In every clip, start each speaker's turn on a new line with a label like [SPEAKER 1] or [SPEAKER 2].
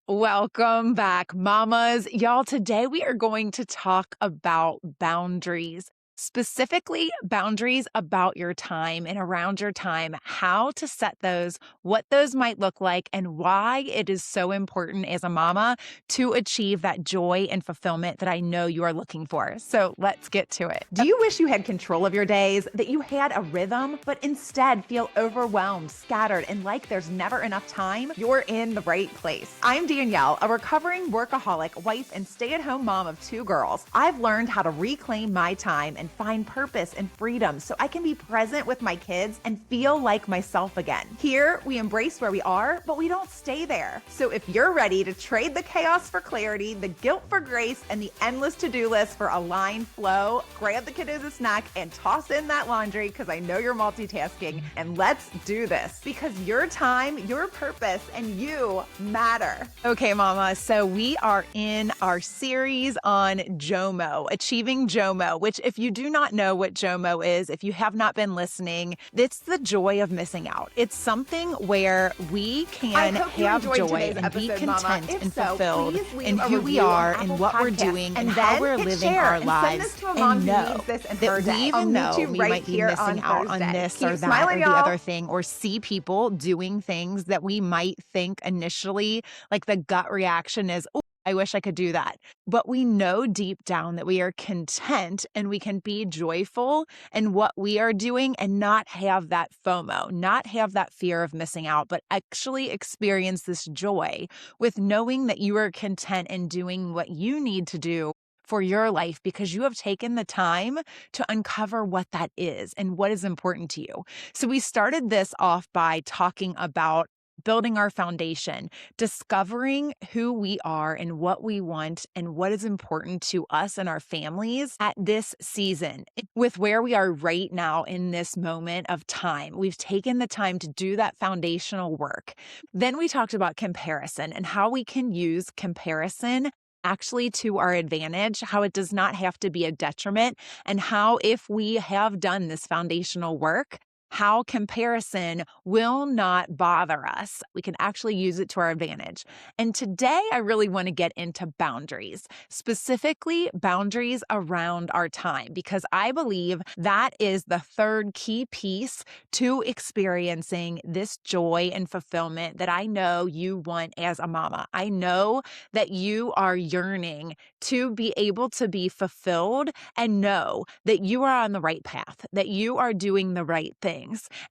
[SPEAKER 1] Welcome back, mamas. Y'all, today we are going to talk about boundaries, specifically boundaries about your time and around your time, how to set those, what those might look like, and why it is so important as a mama to achieve that joy and fulfillment that I know you are looking for. So let's get to it.
[SPEAKER 2] Do you wish you had control of your days, that you had a rhythm, but instead feel overwhelmed, scattered, and like there's never enough time? You're in the right place. I'm Danielle, a recovering workaholic, wife, and stay-at-home mom of 2 girls. I've learned how to reclaim my time and find purpose and freedom so I can be present with my kids and feel like myself again. Here, we embrace where we are, but we don't stay there. So if you're ready to trade the chaos for clarity, the guilt for grace, and the endless to-do list for aligned flow, grab the kiddos a snack and toss in that laundry because I know you're multitasking, and let's do this because your time, your purpose, and you matter.
[SPEAKER 1] Okay, mama. So we are in our series on JOMO, achieving JOMO, which if you do not know what JOMO is, if you have not been listening, it's the joy of missing out. It's something where we can have joy and be content and fulfilled in who we are and what we're doing and how we're living our lives, and know that we, even though we might be missing out on this or that or the other thing, or see people doing things that we might think initially, like the gut reaction is, oh, I wish I could do that. But we know deep down that we are content and we can be joyful in what we are doing and not have that FOMO, not have that fear of missing out, but actually experience this joy with knowing that you are content in doing what you need to do for your life because you have taken the time to uncover what that is and what is important to you. So we started this off by talking about building our foundation, discovering who we are and what we want and what is important to us and our families at this season. With where we are right now in this moment of time, we've taken the time to do that foundational work. Then we talked about comparison and how we can use comparison actually to our advantage, how it does not have to be a detriment, and how if we have done this foundational work, how comparison will not bother us. We can actually use it to our advantage. And today, I really want to get into boundaries, specifically boundaries around our time, because I believe that is the third key piece to experiencing this joy and fulfillment that I know you want as a mama. I know that you are yearning to be able to be fulfilled and know that you are on the right path, that you are doing the right things.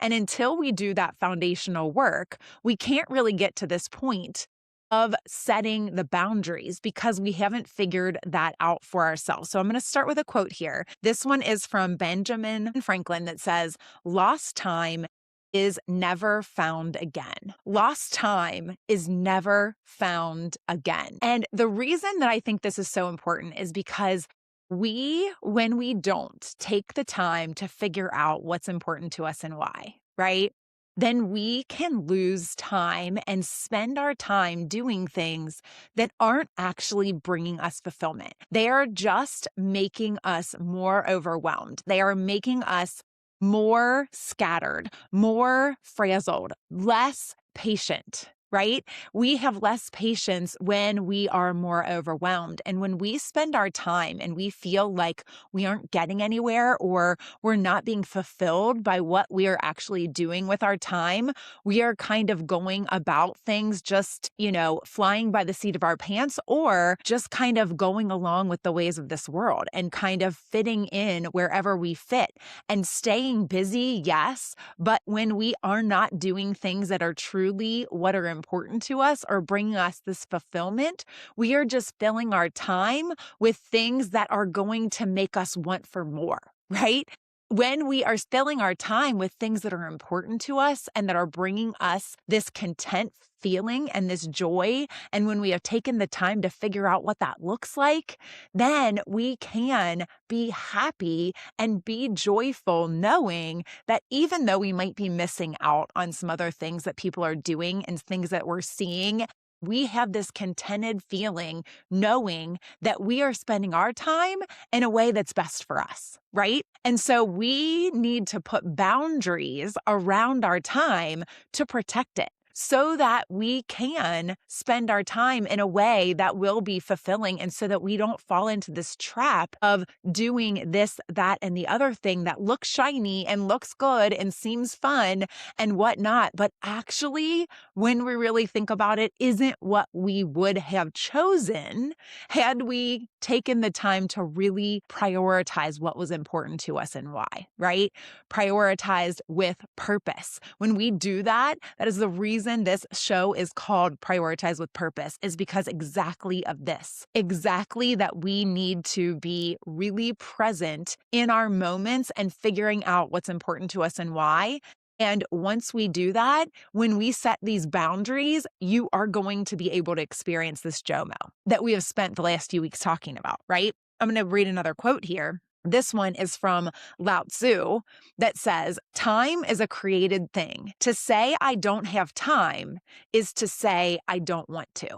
[SPEAKER 1] And until we do that foundational work, we can't really get to this point of setting the boundaries because we haven't figured that out for ourselves. So I'm going to start with a quote here. This one is from Benjamin Franklin that says, "Lost time is never found again." Lost time is never found again. And the reason that I think this is so important is because when we don't take the time to figure out what's important to us and why, right? Then we can lose time and spend our time doing things that aren't actually bringing us fulfillment. They are just making us more overwhelmed. They are making us more scattered, more frazzled, less patient. Right? We have less patience when we are more overwhelmed. And when we spend our time and we feel like we aren't getting anywhere or we're not being fulfilled by what we are actually doing with our time, we are kind of going about things just, flying by the seat of our pants or just kind of going along with the ways of this world and kind of fitting in wherever we fit and staying busy. Yes. But when we are not doing things that are truly what are important to us or bringing us this fulfillment, we are just filling our time with things that are going to make us want for more, right? When we are filling our time with things that are important to us and that are bringing us this content feeling and this joy, and when we have taken the time to figure out what that looks like, then we can be happy and be joyful knowing that even though we might be missing out on some other things that people are doing and things that we're seeing, we have this contented feeling knowing that we are spending our time in a way that's best for us, right? And so we need to put boundaries around our time to protect it. so that we can spend our time in a way that will be fulfilling, and so that we don't fall into this trap of doing this, that, and the other thing that looks shiny and looks good and seems fun and whatnot, but actually, when we really think about it, isn't what we would have chosen had we taken the time to really prioritize what was important to us and why, right? Prioritized with purpose. When we do that, that is the reason this show is called Prioritize with Purpose, is because exactly of this, exactly that we need to be really present in our moments and figuring out what's important to us and why. And once we do that, when we set these boundaries, you are going to be able to experience this JOMO that we have spent the last few weeks talking about, right? I'm going to read another quote here. This one is from Lao Tzu that says, "Time is a created thing. To say I don't have time is to say I don't want to."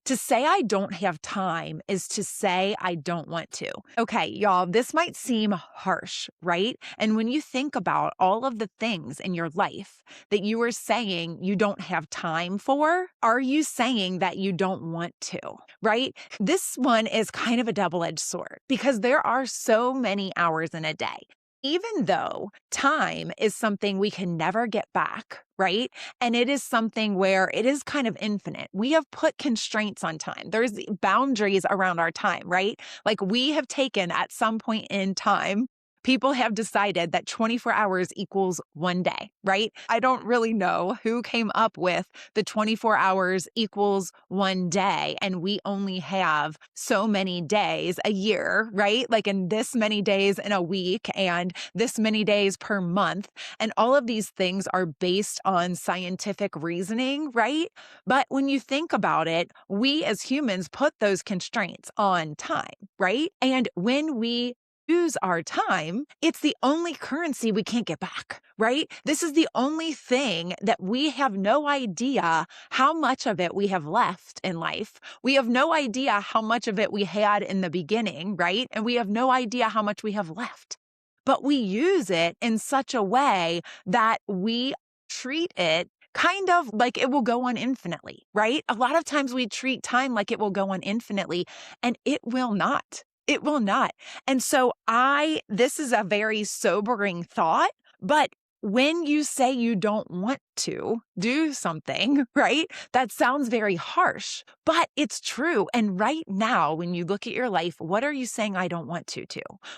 [SPEAKER 1] To say I don't have time is to say I don't want to. Okay, y'all, this might seem harsh, right? And when you think about all of the things in your life that you are saying you don't have time for, are you saying that you don't want to, right? This one is kind of a double-edged sword because there are so many hours in a day. Even though time is something we can never get back, right? And it is something where it is kind of infinite. We have put constraints on time. There's boundaries around our time, right? Like we have taken at some point in time, people have decided that 24 hours equals one day, right? I don't really know who came up with the 24 hours equals one day, and we only have so many days a year, right? Like in this many days in a week and this many days per month. And all of these things are based on scientific reasoning, right? But when you think about it, we as humans put those constraints on time, right? And when we use our time, it's the only currency we can't get back, right? This is the only thing that we have no idea how much of it we have left in life. We have no idea how much of it we had in the beginning, right? And we have no idea how much we have left. But we use it in such a way that we treat it kind of like it will go on infinitely, right? A lot of times we treat time like it will go on infinitely, and it will not. It will not. And so this is a very sobering thought, but when you say you don't want to do something, right? That sounds very harsh, but it's true. And right now, when you look at your life, what are you saying I don't want to?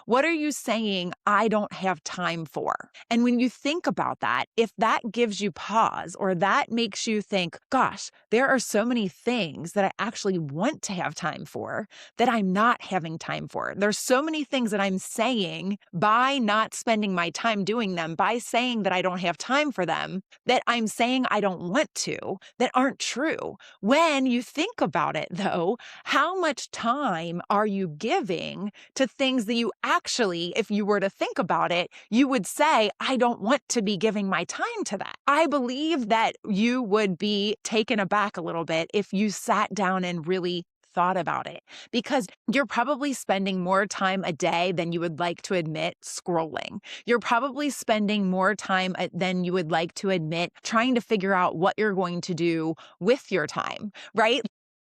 [SPEAKER 1] What are you saying I don't have time for? And when you think about that, if that gives you pause or that makes you think, gosh, there are so many things that I actually want to have time for that I'm not having time for. There's so many things that I'm saying by not spending my time doing them, by saying that I don't have time for them, that I'm saying I don't want to, that aren't true. When you think about it, though, how much time are you giving to things that you actually, if you were to think about it, you would say, I don't want to be giving my time to that. I believe that you would be taken aback a little bit if you sat down and really thought about it, because you're probably spending more time a day than you would like to admit scrolling. You're probably spending more time than you would like to admit trying to figure out what you're going to do with your time, right?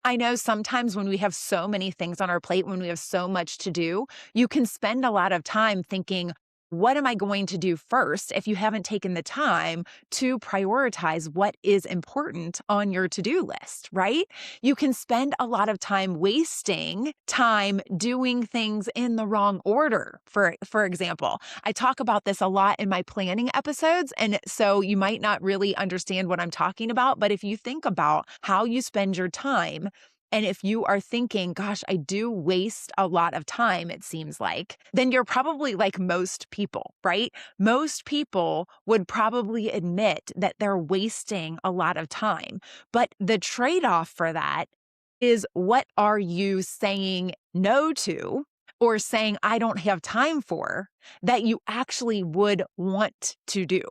[SPEAKER 1] I know sometimes when we have so many things on our plate, when we have so much to do, you can spend a lot of time thinking, what am I going to do first if you haven't taken the time to prioritize what is important on your to-do list, right? You can spend a lot of time wasting time doing things in the wrong order. For example, I talk about this a lot in my planning episodes, and so you might not really understand what I'm talking about, but if you think about how you spend your time, and if you are thinking, gosh, I do waste a lot of time, it seems like, then you're probably like most people, right? Most people would probably admit that they're wasting a lot of time. But the trade-off for that is, what are you saying no to or saying I don't have time for that you actually would want to do?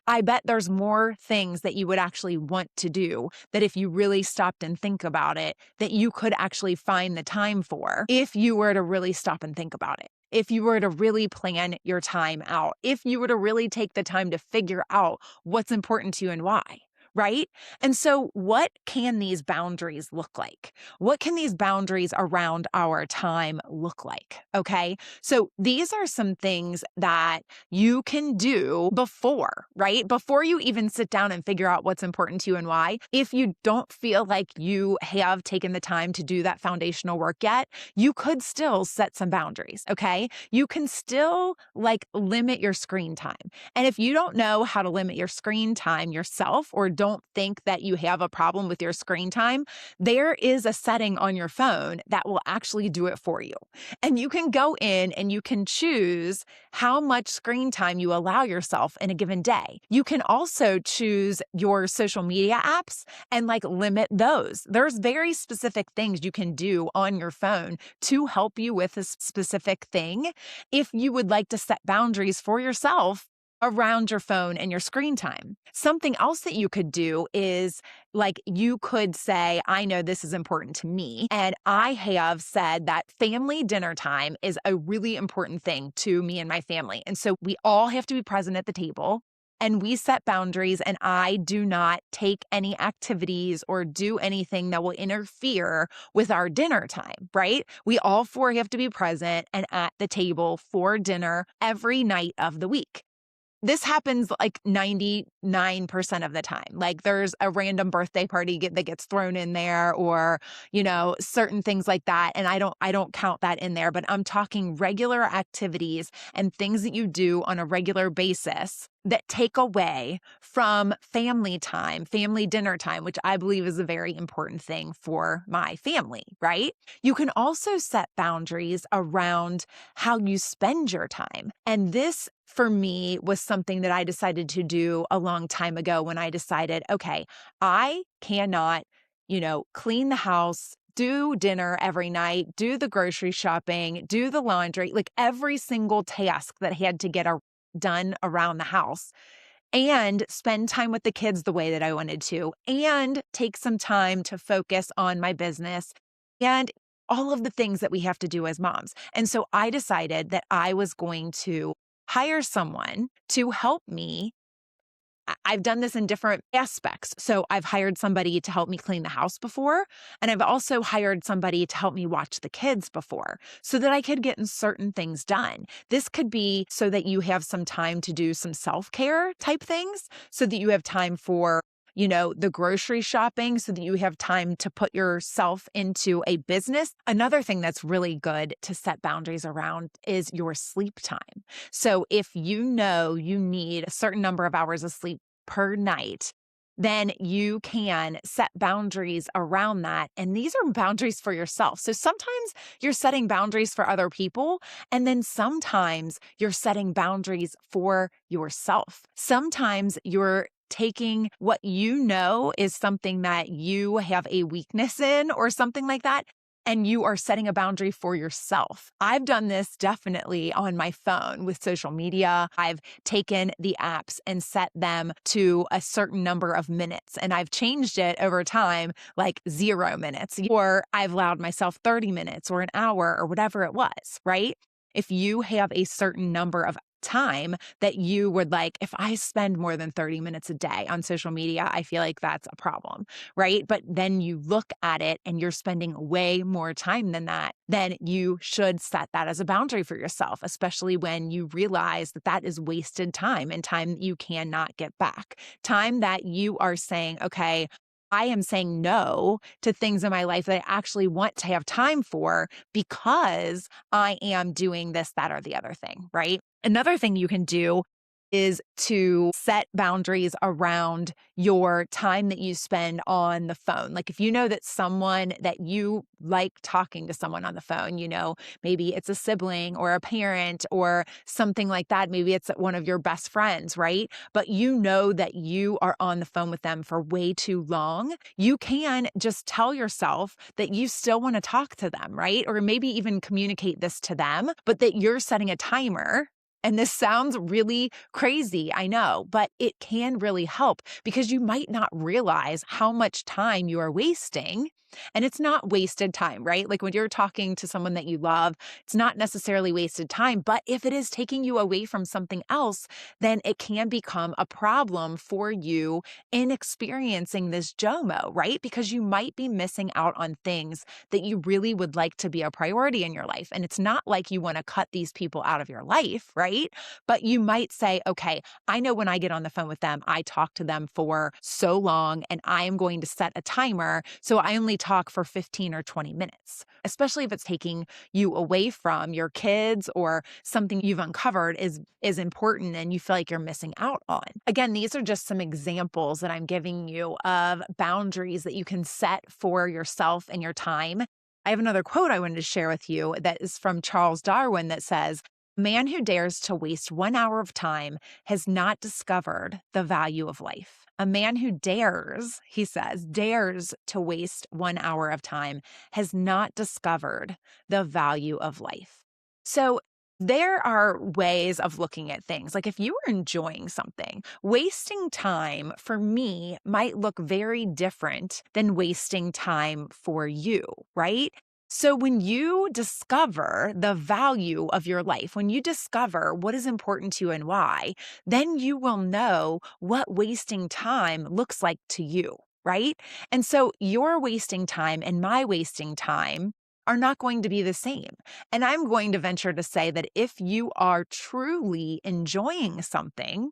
[SPEAKER 1] I bet there's more things that you would actually want to do that if you really stopped and think about it, that you could actually find the time for if you were to really stop and think about it. If you were to really plan your time out, if you were to really take the time to figure out what's important to you and why, right? And so, what can these boundaries look like? What can these boundaries around our time look like? Okay. So, these are some things that you can do before, right? Before you even sit down and figure out what's important to you and why. If you don't feel like you have taken the time to do that foundational work yet, you could still set some boundaries. Okay. You can still like limit your screen time. And if you don't know how to limit your screen time yourself or don't think that you have a problem with your screen time, there is a setting on your phone that will actually do it for you. And you can go in and you can choose how much screen time you allow yourself in a given day. You can also choose your social media apps and like limit those. There's very specific things you can do on your phone to help you with a specific thing if you would like to set boundaries for yourself around your phone and your screen time. Something else that you could do is like you could say, I know this is important to me. And I have said that family dinner time is a really important thing to me and my family. And so we all have to be present at the table. And we set boundaries, and I do not take any activities or do anything that will interfere with our dinner time, right? We all four have to be present and at the table for dinner every night of the week. This happens like 99% of the time. Like there's a random birthday party that gets thrown in there or, certain things like that. And I don't count that in there, but I'm talking regular activities and things that you do on a regular basis that take away from family time, family dinner time, which I believe is a very important thing for my family, right? You can also set boundaries around how you spend your time. And this for me was something that I decided to do a long time ago when I decided, okay, I cannot, clean the house, do dinner every night, do the grocery shopping, do the laundry, like every single task that had to get done around the house and spend time with the kids the way that I wanted to and take some time to focus on my business and all of the things that we have to do as moms. And so I decided that I was going to hire someone to help me. I've done this in different aspects. So I've hired somebody to help me clean the house before, and I've also hired somebody to help me watch the kids before so that I could get certain things done. This could be so that you have some time to do some self-care type things, so that you have time for the grocery shopping so that you have time to put yourself into a business. Another thing that's really good to set boundaries around is your sleep time. So if you know you need a certain number of hours of sleep per night, then you can set boundaries around that. And these are boundaries for yourself. So sometimes you're setting boundaries for other people, and then sometimes you're setting boundaries for yourself. Sometimes you're taking what you know is something that you have a weakness in or something like that, and you are setting a boundary for yourself. I've done this definitely on my phone with social media. I've taken the apps and set them to a certain number of minutes, and I've changed it over time, like 0 minutes, or I've allowed myself 30 minutes or an hour or whatever it was, right? If you have a certain number of time that you would like, if I spend more than 30 minutes a day on social media, I feel like that's a problem, right? But then you look at it and you're spending way more time than that, then you should set that as a boundary for yourself, especially when you realize that that is wasted time and time you cannot get back. Time that you are saying, okay, I am saying no to things in my life that I actually want to have time for because I am doing this, that, or the other thing, right? Another thing you can do is to set boundaries around your time that you spend on the phone. Like if you know that someone that you like talking to someone on the phone, maybe it's a sibling or a parent or something like that. Maybe it's one of your best friends, right? But you know that you are on the phone with them for way too long. You can just tell yourself that you still want to talk to them, right? Or maybe even communicate this to them, but that you're setting a timer. And this sounds really crazy, I know, but it can really help because you might not realize how much time you are wasting And it's not wasted time, right? Like when you're talking to someone that you love, it's not necessarily wasted time. But if it is taking you away from something else, then it can become a problem for you in experiencing this JOMO, right? Because you might be missing out on things that you really would like to be a priority in your life. And it's not like you want to cut these people out of your life, right? But you might say, okay, I know when I get on the phone with them, I talk to them for so long and I am going to set a timer. So I only talk for 15 or 20 minutes, especially if it's taking you away from your kids or something you've uncovered is important and you feel like you're missing out on. Again, these are just some examples that I'm giving you of boundaries that you can set for yourself and your time. I have another quote I wanted to share with you that is from Charles Darwin that says, "Man who dares to waste 1 hour of time has not discovered the value of life." A man who dares, he says, dares to waste 1 hour of time has not discovered the value of life. So there are ways of looking at things. Like if you are enjoying something, wasting time for me might look very different than wasting time for you, right? So when you discover the value of your life, when you discover what is important to you and why, then you will know what wasting time looks like to you, right? And so your wasting time and my wasting time are not going to be the same. And I'm going to venture to say that if you are truly enjoying something,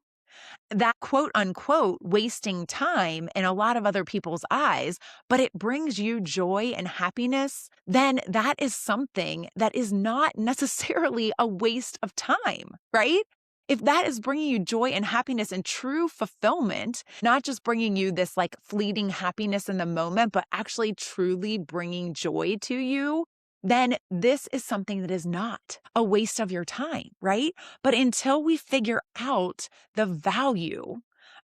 [SPEAKER 1] that quote unquote wasting time in a lot of other people's eyes, but it brings you joy and happiness, then that is something that is not necessarily a waste of time, right? If that is bringing you joy and happiness and true fulfillment, not just bringing you this like fleeting happiness in the moment, but actually truly bringing joy to you, then this is something that is not a waste of your time, right? But until we figure out the value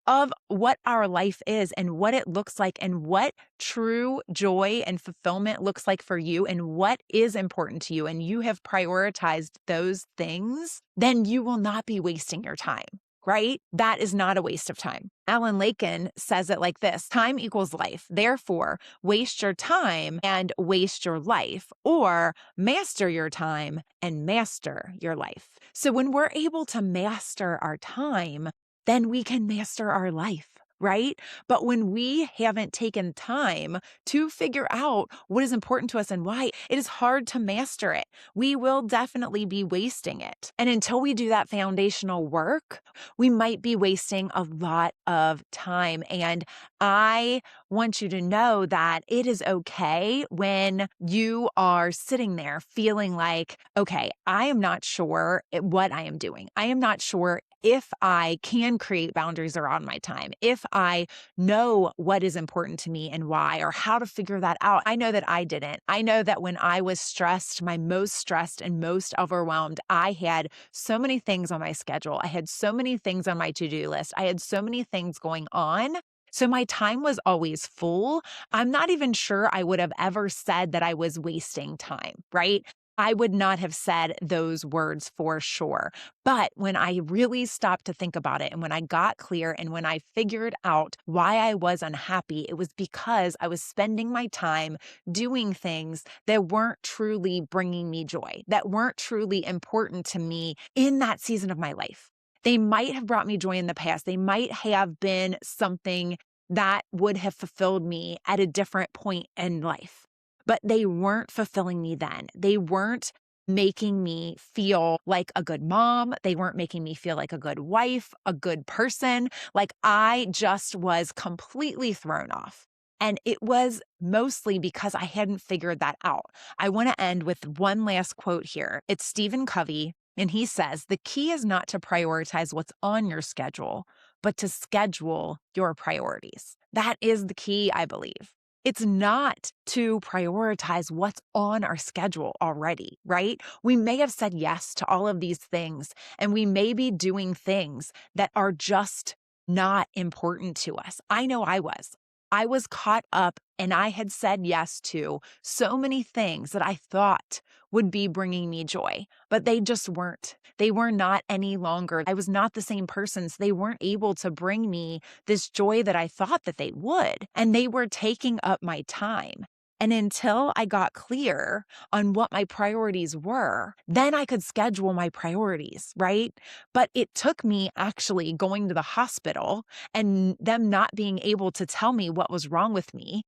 [SPEAKER 1] of what our life is and what it looks like and what true joy and fulfillment looks like for you and what is important to you, and you have prioritized those things, then you will not be wasting your time. Right? That is not a waste of time. Alan Lakin says it like this: time equals life. Therefore, waste your time and waste your life, or master your time and master your life. So when we're able to master our time, then we can master our life. Right? But when we haven't taken time to figure out what is important to us and why, it is hard to master it. We will definitely be wasting it. And until we do that foundational work, we might be wasting a lot of time. And I want you to know that it is okay when you are sitting there feeling like, okay, I am not sure what I am doing. I am not sure if I can create boundaries around my time, if I know what is important to me and why, or how to figure that out. I know that I didn't. I know that when I was stressed, my most stressed and most overwhelmed, I had so many things on my schedule. I had so many things on my to-do list. I had so many things going on. So my time was always full. I'm not even sure I would have ever said that I was wasting time, right? I would not have said those words for sure. But when I really stopped to think about it and when I got clear and when I figured out why I was unhappy, it was because I was spending my time doing things that weren't truly bringing me joy, that weren't truly important to me in that season of my life. They might have brought me joy in the past. They might have been something that would have fulfilled me at a different point in life, but they weren't fulfilling me then. They weren't making me feel like a good mom. They weren't making me feel like a good wife, a good person. Like I just was completely thrown off. And it was mostly because I hadn't figured that out. I want to end with one last quote here. It's Stephen Covey, and he says, "The key is not to prioritize what's on your schedule, but to schedule your priorities." That is the key, I believe. It's not to prioritize what's on our schedule already, right? We may have said yes to all of these things, and we may be doing things that are just not important to us. I know I was. I was caught up and I had said yes to so many things that I thought would be bringing me joy, but they just weren't. They were not any longer. I was not the same person, so they weren't able to bring me this joy that I thought that they would, and they were taking up my time. And until I got clear on what my priorities were, then I could schedule my priorities, right? But it took me actually going to the hospital and them not being able to tell me what was wrong with me.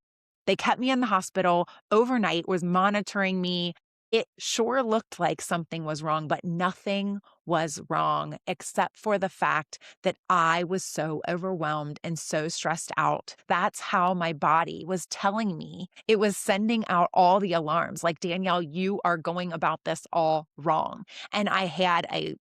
[SPEAKER 1] They kept me in the hospital overnight, was monitoring me. It sure looked like something was wrong, but nothing was wrong except for the fact that I was so overwhelmed and so stressed out. That's how my body was telling me. It was sending out all the alarms like, Danielle, you are going about this all wrong. And I had an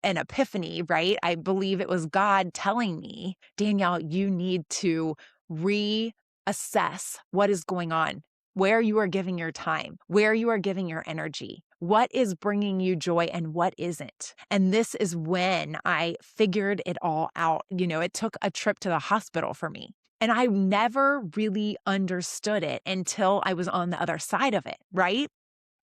[SPEAKER 1] epiphany, right? I believe it was God telling me, Danielle, you need to reassess what is going on, where you are giving your time, where you are giving your energy, what is bringing you joy and what isn't. And this is when I figured it all out. It took a trip to the hospital for me. And I never really understood it until I was on the other side of it, right?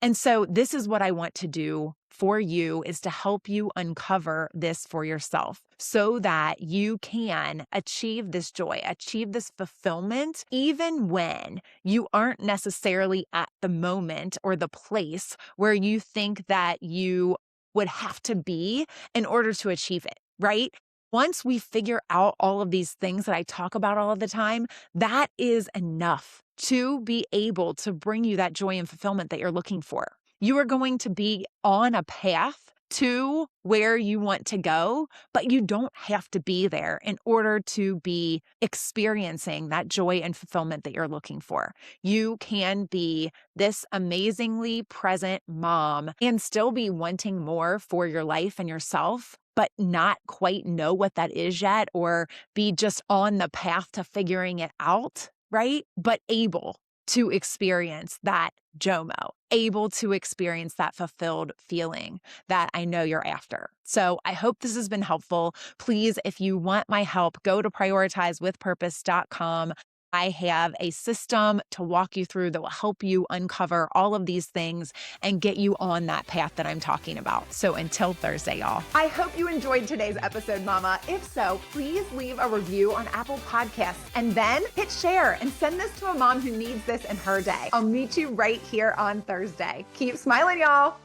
[SPEAKER 1] And so this is what I want to do for you, is to help you uncover this for yourself so that you can achieve this joy, achieve this fulfillment, even when you aren't necessarily at the moment or the place where you think that you would have to be in order to achieve it, right? Once we figure out all of these things that I talk about all of the time, that is enough to be able to bring you that joy and fulfillment that you're looking for. You are going to be on a path to where you want to go, but you don't have to be there in order to be experiencing that joy and fulfillment that you're looking for. You can be this amazingly present mom and still be wanting more for your life and yourself, but not quite know what that is yet, or be just on the path to figuring it out, right? But able to experience that JOMO, able to experience that fulfilled feeling that I know you're after. So I hope this has been helpful. Please, if you want my help, go to prioritizewithpurpose.com. I have a system to walk you through that will help you uncover all of these things and get you on that path that I'm talking about. So until Thursday, y'all.
[SPEAKER 2] I hope you enjoyed today's episode, Mama. If so, please leave a review on Apple Podcasts and then hit share and send this to a mom who needs this in her day. I'll meet you right here on Thursday. Keep smiling, y'all.